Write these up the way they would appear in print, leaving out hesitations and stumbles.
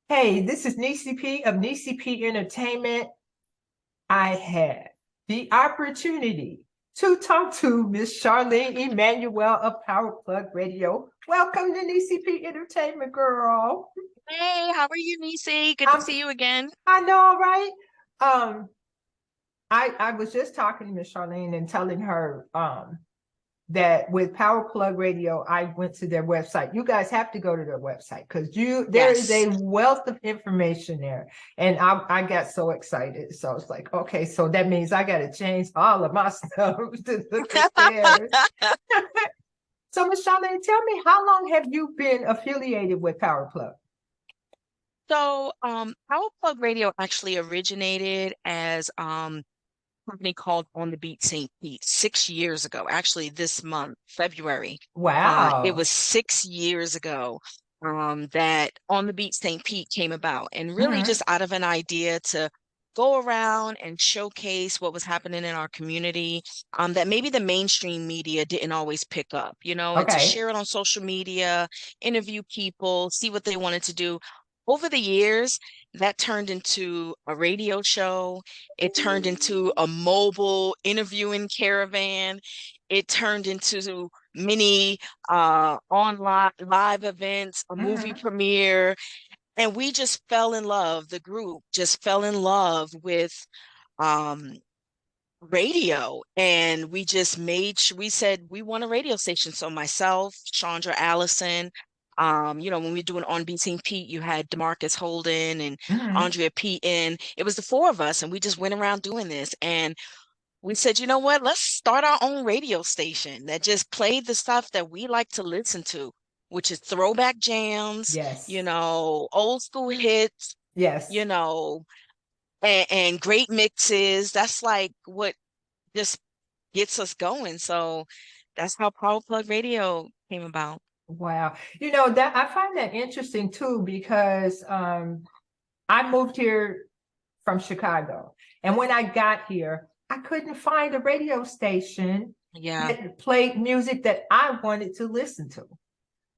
Hey, this is Nessyp of Nessyp Entertainment. I had the opportunity to talk to Miss Sharlene Emmanuel of Power Plug Radio. Welcome to Nessyp Entertainment, girl. Hey, how are you, Nisi? Good to I'm, see you again. I know, right? Um, I was just talking to Miss Charlene and telling her that with Power Plug Radio, I went to their website. You guys have to go to their website because there is Yes. a wealth of information there. And I got so excited. So it's like, okay, so that means I got to change all of my stuff to look at theirs. So Miss Charlene, tell me, how long have you been affiliated with Power Plug? Power Plug Radio actually originated as a company called On the Beat St. Pete 6 years ago. Actually, this month, February. It Wow. was 6 years ago that On the Beat St. Pete came about, and really Mhm. just out of an idea to go around and showcase what was happening in our community, that maybe the mainstream media didn't always pick up, and to Okay. share it on social media, interview people, see what they wanted to do. Over the years, that turned into a radio show. It turned into a mobile interviewing caravan. It turned into many online live events, a movie Mhm. premiere, and we just fell in love. The group just fell in love with um, radio, and we just we said we want a radio station. So myself, Chandra Allison, when we were doing On Beat St. Pete, you had Demarcus Holden and Mhm. Andrea Peyton. It was the four of us, and we just went around doing this. And we said, you know what? Let's start our own radio station that just played the stuff that we like to listen to, which is throwback jams, Yes. old school hits, you Yes. know, and great mixes. That's like what just gets us going. So that's how Power Plug Radio came about. Wow. That I find that interesting too because I moved here from Chicago. And when I got here, I couldn't find a radio station Yeah. that played music that I wanted to listen to.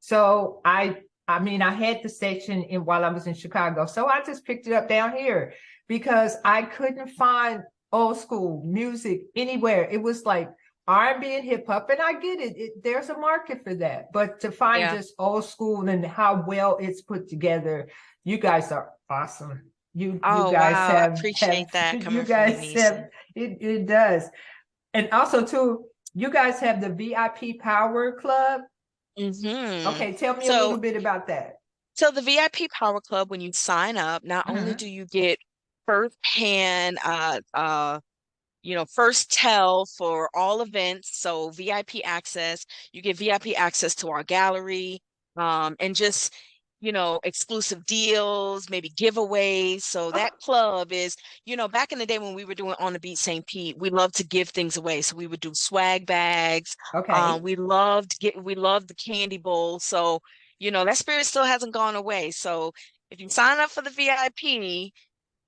So I mean I had the station in while I was in Chicago. So I just picked it up down here because I couldn't find old school music anywhere. It was like R&B and hip hop, and I get there's a market for that. But to find Yeah. just old school and how well it's put together, you guys are awesome. You Oh, guys wow. I have appreciate that you coming from you, guys have Nisi. it does. And also too, you guys have the VIP Power Club. hmm Okay, tell me a little So bit about that. So the VIP Power Club, when you sign up, not only Mhm. do you get first-hand, first tell for all events, so VIP access, you get VIP access to our gallery, and just, exclusive deals, maybe giveaways. So that club is, back in the day when we were doing On the Beat St. Pete, we loved to give things away. So we would do swag bags. Okay. We loved the candy bowl. So, that spirit still hasn't gone away. So if you sign up for the VIP,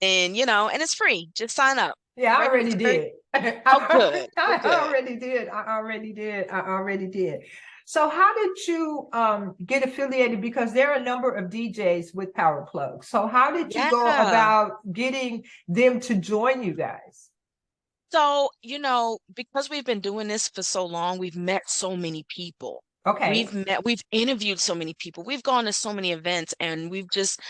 and it's free, just sign up. Yeah, I already Very, did. oh, good. I Good, good. already did. I already did. I already did. So how did you get affiliated? Because there are a number of DJs with Power Plug. So how did you go Yeah. about getting them to join you guys? So, because we've been doing this for so long, we've met so many people. Okay. We've interviewed so many people. We've gone to so many events, and we've just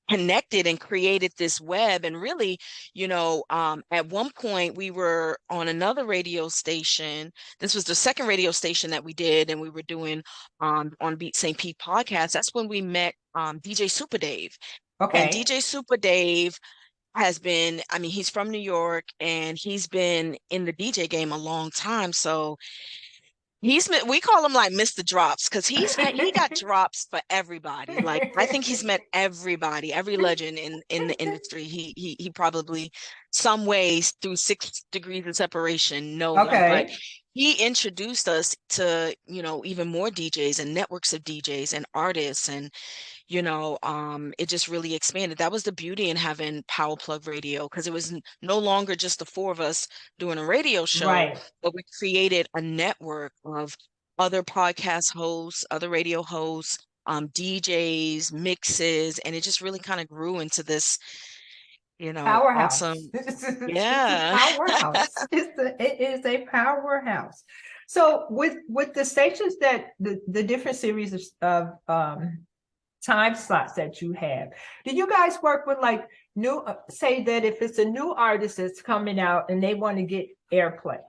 connected and created this web. And really, at one point we were on another radio station. This was the second radio station that we did, and we were doing on Beat St. Pete podcast. That's when we met DJ Super Dave. And Okay. DJ Super Dave I mean, he's from New York, and he's been in the DJ game a long time. So we call him like Mr. Drops, because he got drops for everybody. Like, I think he's met everybody, every legend in the industry. He probably some ways through 6 degrees of separation know them, but Okay. he introduced us to, even more DJs and networks of DJs and artists, and it just really expanded. That was the beauty in having Power Plug Radio, because it was no longer just the four of us doing a radio show, Right. but we created a network of other podcast hosts, other radio hosts, DJs, mixes, and it just really kind of grew into this, Powerhouse. awesome. It's a Yeah. powerhouse. It is a powerhouse. So with the stations that the different series of time slots that you have, do you guys work with like new say that if it's a new artist that's coming out and they want to get airplay,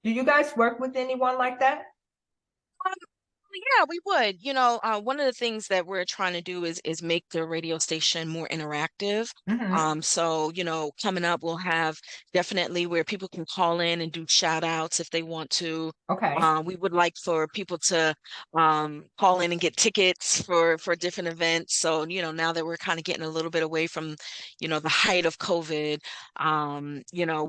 do you guys work with anyone like that? Yeah, we would. One of the things that we're trying to do is make the radio station more interactive. Hmm. So, coming up, we'll have definitely where people can call in and do shout outs if they want to. Okay. We would like for people to call in and get tickets for different events. So, now that we're kind of getting a little bit away from, the height of COVID,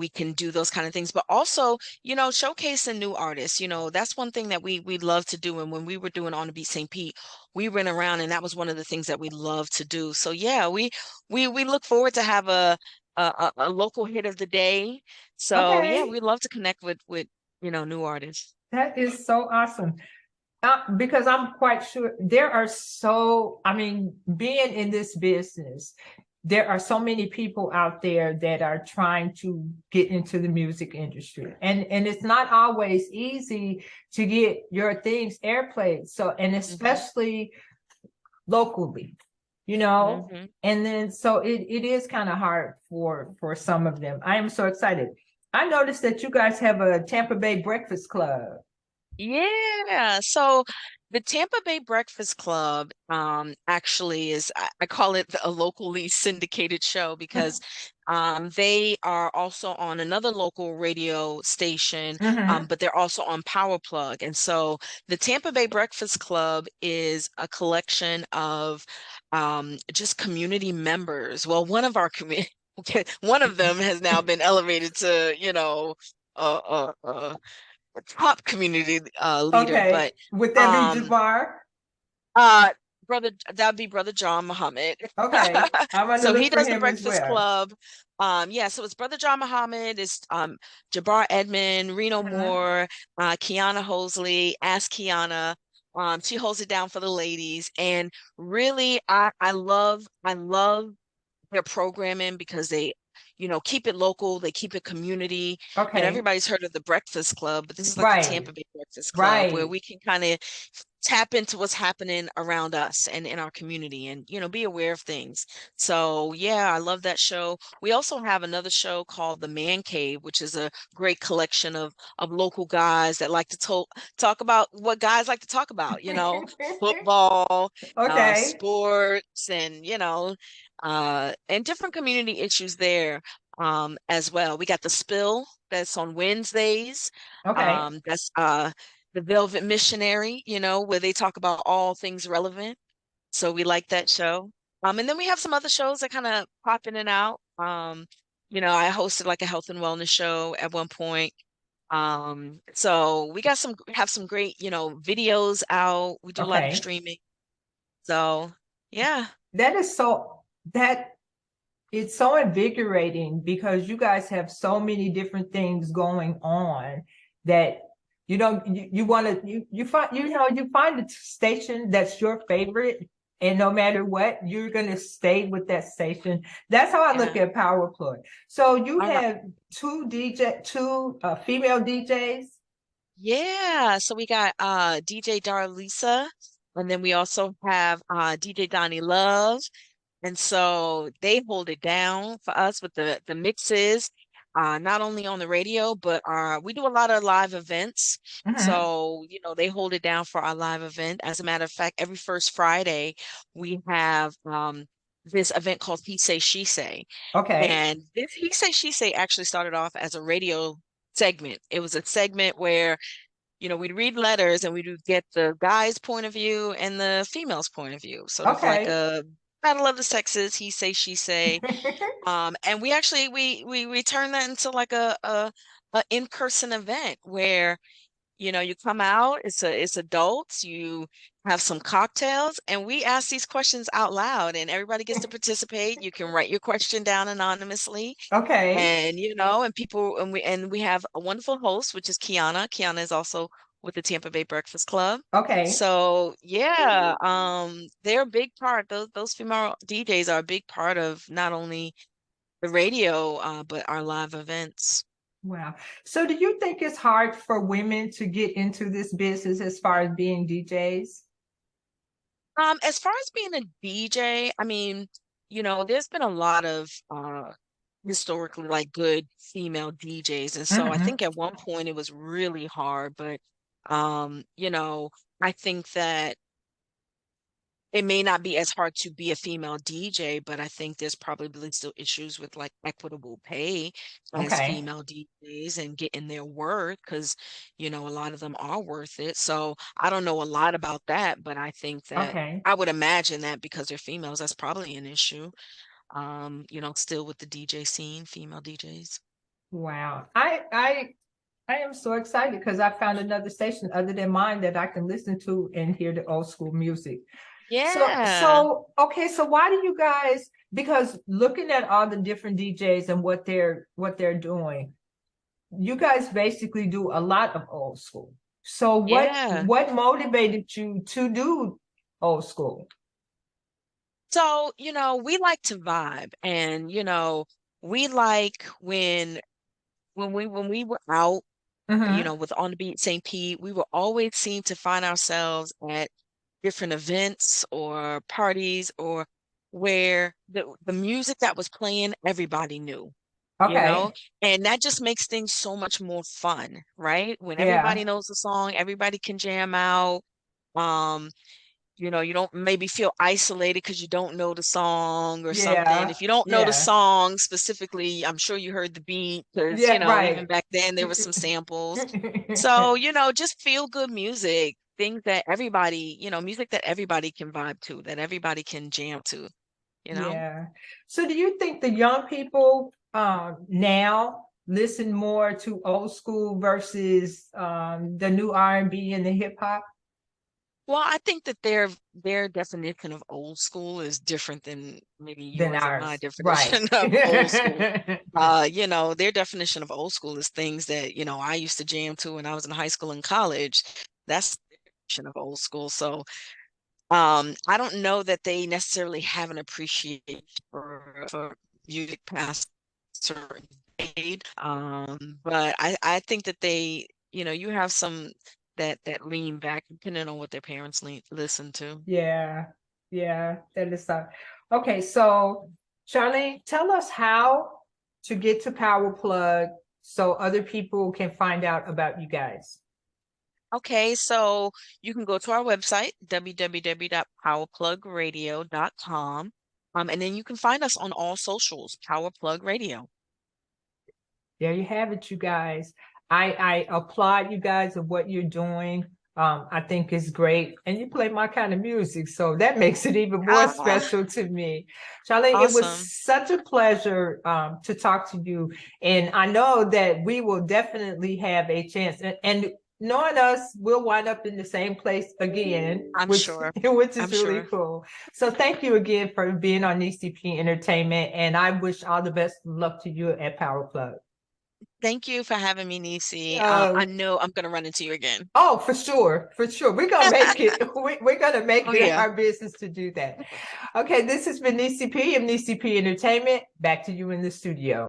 we can do those kind of things. But also, showcasing new artists. That's one thing that we love to do. And when we were doing On the Beat St. Pete, we went around and that was one of the things that we love to do. So yeah, we look forward to have a local hit of the day. So yeah, Okay. we love to connect with new artists. That is so awesome. Because I'm quite sure there are I mean, being in this business, there are so many people out there that are trying to get into the music industry. And it's not always easy to get your things airplayed. So, and Hmm. especially locally, you know, Hmm. and then so it is kind of hard for some of them. I am so excited. I noticed that you guys have a Tampa Bay Breakfast Club. Yeah. So the Tampa Bay Breakfast Club actually is I call it a locally syndicated show because they are also on another local radio station, Hmm. but they're also on Power Plug. And so the Tampa Bay Breakfast Club is a collection of just community members. Well, one of our community one of them has now been elevated to, top community leader, Okay. but Would that be um Jabbar? uh brother that'd be brother John Muhammad. Okay. I'm going to So he look for does the him as Breakfast well. Club. Yeah, so it's brother John Muhammad, is Jabbar Edmond, Reno Mhm. Moore, Kiana Hosley, Ask Kiana. She holds it down for the ladies. And really I love their programming because they, keep it local, they keep it community. Okay. Everybody's heard of the Breakfast Club, but this is like the Right. Tampa Bay Breakfast Club where Right. we can kind of tap into what's happening around us and in our community and, be aware of things. So, yeah, I love that show. We also have another show called The Man Cave, which is a great collection of local guys that like to talk about what guys like to talk about, football, Okay. sports, and different community issues there as well. We got the Spill that's on Wednesdays. Okay. That's the Velvet Missionary, where they talk about all things relevant. So we like that show. And then we have some other shows that kind of pop in and out. I hosted like a health and wellness show at one point. So we have some great, videos out. We do a lot of Okay. streaming. So yeah. That is that it's so invigorating because you guys have so many different things going on that you want to you find you find a station that's your favorite, and no matter what you're going to stay with that station. That's how I look Yeah. at Power Plug. So you All right. have two female DJs. Yeah, so we got DJ Darlisa, and then we also have DJ Donnie Love. And so they hold it down for us with the mixes, not only on the radio, but we do a lot of live events. Hmm. So, they hold it down for our live event. As a matter of fact, every first Friday we have this event called He Say She Say. Okay. And this He Say She Say actually started off as a radio segment. It was a segment where we'd read letters and we'd get the guy's point of view and the female's point of view, sort of like Okay. a battle of the sexes, he say, she say. And we actually we turned that into like a in-person event where you come out, it's adults, you have some cocktails, and we ask these questions out loud, and everybody gets to participate. You can write your question down anonymously, Okay. and and we have a wonderful host, which is Kiana. Kiana is also with the Tampa Bay Breakfast Club. Okay. So yeah, they're a big part. Those female DJs are a big part of not only the radio, but our live events. Wow. So do you think it's hard for women to get into this business as far as being DJs? As far as being a DJ, I mean, there's been a lot of historically like good female DJs. And so I Hmm. think at one point it was really hard, but I think that it may not be as hard to be a female DJ, but I think there's probably still issues with like equitable pay as Okay. female DJs and getting their worth because, a lot of them are worth it. So I don't know a lot about that, but I think that Okay. I would imagine that because they're females, that's probably an issue. Still with the DJ scene, female DJs. Wow. I am so excited because I found another station other than mine that I can listen to and hear the old school music. So, Yeah. so okay, so why do you guys, because looking at all the different DJs and what they're doing, you guys basically do a lot of old school. So Yeah. what motivated you to do old school? So, we like to vibe and, we like when we were out, Hmm. with On the Beat St. Pete, we would always seem to find ourselves at different events or parties or where the music that was playing, everybody knew, you know? Okay. And that just makes things so much more fun, right? When everybody Yeah. knows the song, everybody can jam out. Um, you don't maybe feel isolated because you don't know the song or something. Yeah. If you don't know the Yeah. song specifically, I'm sure you heard the beat because, Yeah. even Right. back then there was some samples. So, just feel good music, things that everybody, music that everybody can vibe to, that everybody can jam to, you know? Yeah. So do you think the young people now listen more to old school versus the new R&B and the hip hop Well, I think that their definition of old school is different than maybe than yours and my ours? Right. definition of old school. Their definition of old school is things that, I used to jam to when I was in high school and college. That's the definition of old school. So, I don't know that they necessarily have an appreciation for music past a certain decade. But I think that you have some that lean back depending on what their parents listen to. Yeah. Yeah. That is so. Okay. So, Charlene, tell us how to get to Power Plug so other people can find out about you guys. Okay, so you can go to our website, www.powerplugradio.com. And then you can find us on all socials, Power Plug Radio. There you have it, you guys. I applaud you guys of what you're doing. I think it's great. And you play my kind of music, so that makes it even more Ah, special to me. Charlene, it was awesome. such a pleasure to talk to you. And I know that we will definitely have a chance. And knowing us, we'll wind up in the same place again, I'm which sure. which I'm is really sure. cool. So thank you again for being on ECP Entertainment. And I wish all the best of luck to you at Power Plug. Thank you for having me, Nisi. I Uh, know I'm going to run into you again. oh, for sure, for sure. We're gonna make it. We're gonna make Oh, it yeah. our business to do that. Okay, this has been Nessyp of Nessyp Entertainment. Back to you in the studio.